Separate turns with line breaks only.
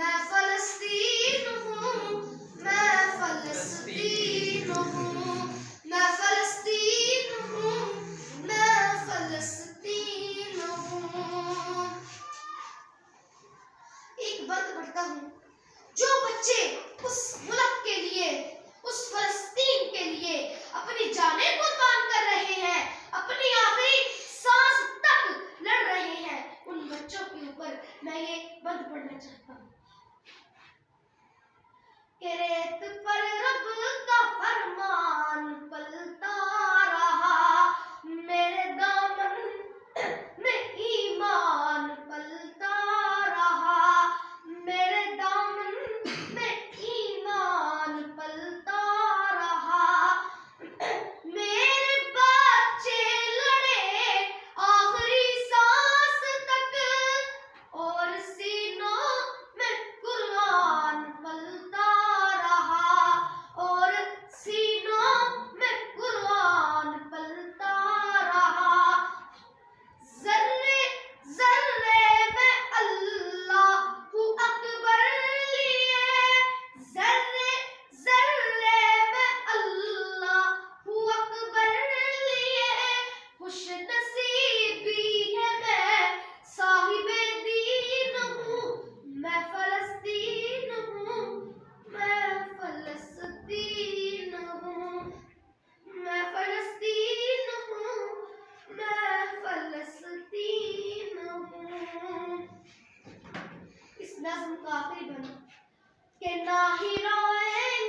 मैं फलस्तीन हूँ, मैं फलस्तीन हूँ, मैं फलस्तीन हूँ, मैं फलस्तीन हूँ। एक बंद पढ़ता हूँ। जो बच्चे उस मुल्क के लिए, उस फलस्तीन के लिए अपनी जानें कुर्बान कर रहे हैं, अपनी आखिरी सांस तक लड़ रहे हैं, उन बच्चों के ऊपर मैं ये बंद पढ़ना चाहता हूँ। कि रेत पर रब का फरमान पलता रहा, मेरे दामन में ईमान पलता रहा, मेरे दामन में ईमान पलता रहा। मेरे बच्चे लड़े आखिरी सांस तक और सीनों में कुरान पलता रहा, और सीनों में कुरान पलता रहा। ज़र्रे ज़र्रे में अल्लाहु अकबर लिए, ज़र्रे ज़र्रे में अल्लाहु अकबर लिए। खुशनसीबी है मैं साहिबे दीन हूँ, मैं फलस्तीन हूँ, मैं फलस्तीन हूँ, मैं फलस्तीन हूँ, मैं फलस्तीन हूँ। इस नज़्म का आखिरी बंद कि ना ही रोए